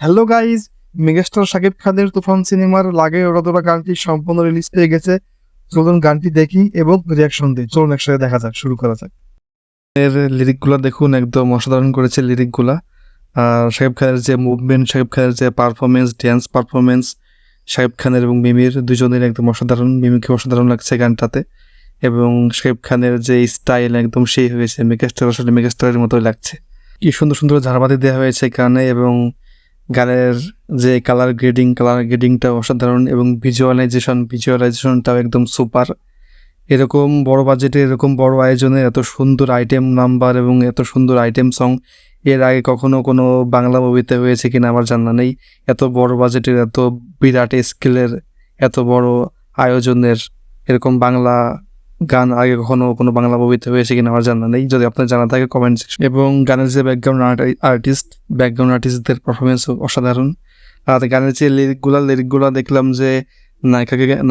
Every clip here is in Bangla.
হ্যালো গাইজ, মেগাস্টার শাকিব খানের তুফান সিনেমার লাগে ওড়াদোড়া গানটি সম্পূর্ণ রিলিজ পেয়ে গেছে। চলুন গানটি দেখি এবং রিয়াকশন দিই। চলুন একসাথে দেখা যাক, শুরু করা যাক। এর লিরিকগুলো দেখুন, একদম অসাধারণ করেছে লিরিকগুলা। আর শাকিব খানের যে মুভমেন্ট, শাকিব খানের যে পারফরমেন্স, ড্যান্স পারফরমেন্স, শাকিব খানের এবং মিমির দুজনের একদম অসাধারণ। মিমিকে অসাধারণ লাগছে গানটাতে, এবং শাকিব খানের যে স্টাইল একদম সেই হয়েছে। মেগাস্টার আসলে মেগাস্টারের মতোই লাগছে। কি সুন্দর সুন্দর ঝাড়বাতি দেওয়া হয়েছে গানে, এবং গানের যে কালার গ্রেডিংটা অসাধারণ, এবং ভিজুয়ালাইজেশনটাও একদম সুপার। এরকম বড় বাজেটে, এরকম বড় আয়োজনে এত সুন্দর আইটেম নাম্বার এবং এত সুন্দর আইটেম সং এর আগে কখনো কোনো বাংলা মুভিতে হয়েছে কিনা আমার জানা নেই। এত বড় বাজেটের, এত বিরাট স্কেলের, এত বড় আয়োজনের এরকম বাংলা গান আগে কখনো কোনো বাংলা মুভিতে হয়েছে কিনা আমার জানা নেই। যদি আপনার জানা থাকে কমেন্ট সেকশন। এবং গানের যে ব্যাকগ্রাউন্ড আর্টিস্টদের পারফরমেন্স অসাধারণ। আর গানের যে লিরিকগুলা দেখলাম যে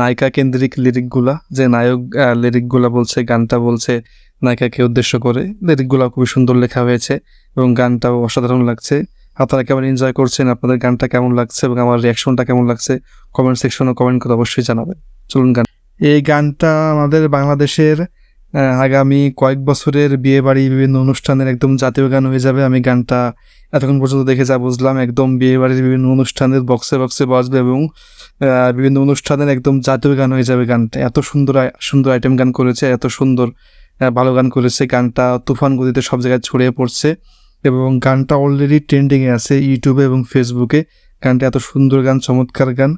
নায়িকা কেন্দ্রিক লিরিকগুলা, যে নায়ক লিরিকগুলা বলছে, গানটা বলছে নায়িকাকে উদ্দেশ্য করে। লিরিকগুলা খুবই সুন্দর লেখা হয়েছে এবং গানটাও অসাধারণ লাগছে। আপনারা কেমন এনজয় করছেন, আপনাদের গানটা কেমন লাগছে এবং আমার রিয়াকশনটা কেমন লাগছে কমেন্ট সেকশনে কমেন্ট করে অবশ্যই জানাবেন। চলুন গান। এই গানটা আমাদের বাংলাদেশের আগামী কয়েক বছরের বিয়ে বাড়ি, বিভিন্ন অনুষ্ঠানের একদম জাতীয় গান হয়ে যাবে। আমি গানটা এতক্ষণ পর্যন্ত দেখে যা বুঝলাম, একদম বিয়ে বাড়ির বিভিন্ন অনুষ্ঠানের বক্সে বাজবে, এবং বিভিন্ন অনুষ্ঠানের একদম জাতীয় গান হয়ে যাবে গানটা। এত সুন্দর আইটেম গান করেছে, এত সুন্দর ভালো গান করেছে। গানটা তুফান গতিতে সব জায়গায় ছড়িয়ে পড়ছে, এবং গানটা অলরেডি ট্রেন্ডিংয়ে আছে ইউটিউবে এবং ফেসবুকে। গানটা এত সুন্দর গান, চমৎকার গান,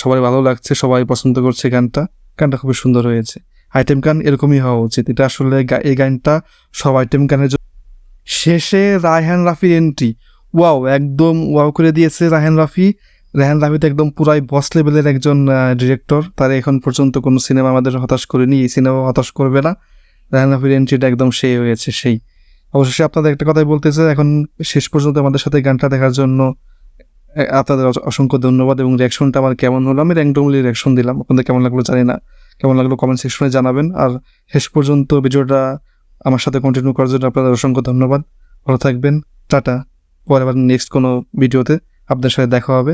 সবাই ভালো লাগছে, সবাই পছন্দ করছে গানটা খুবই সুন্দর হয়েছে। আইটেম গান এরকমই হওয়া উচিত। এটা আসলে এই গানটা সব আইটেম গানের জন্য। শেষে রায়হান রাফির এন্ট্রি, ওয়াও, একদম ওয়াও করে দিয়েছে রায়হান রাফি তো একদম পুরাই বস লেভেলের একজন ডিরেক্টর। তার এখন পর্যন্ত কোনো সিনেমা আমাদের হতাশ করেনি, এই সিনেমা হতাশ করবে না। রায়হান রাফির এন্ট্রিটা একদম সেই হয়েছে, সেই। অবশ্যই আপনাদের একটা কথাই বলতে চাই, এখন শেষ পর্যন্ত আমাদের সাথে গানটা দেখার জন্য আপনাদের অসংখ্য ধন্যবাদ। এবং রিয়াকশনটা আমার কেমন হলো, আমি র্যান্ডমলি রিয়াকশন দিলাম, আপনাদের কেমন লাগলো জানি না। কেমন লাগলো কমেন্ট সেকশনে জানাবেন। আর শেষ পর্যন্ত ভিডিওটা আমার সাথে কন্টিনিউ করার জন্য আপনাদের অসংখ্য ধন্যবাদ। ভালো থাকবেন, টাটা। পরে আবার নেক্সট কোনো ভিডিওতে আপনাদের সাথে দেখা হবে।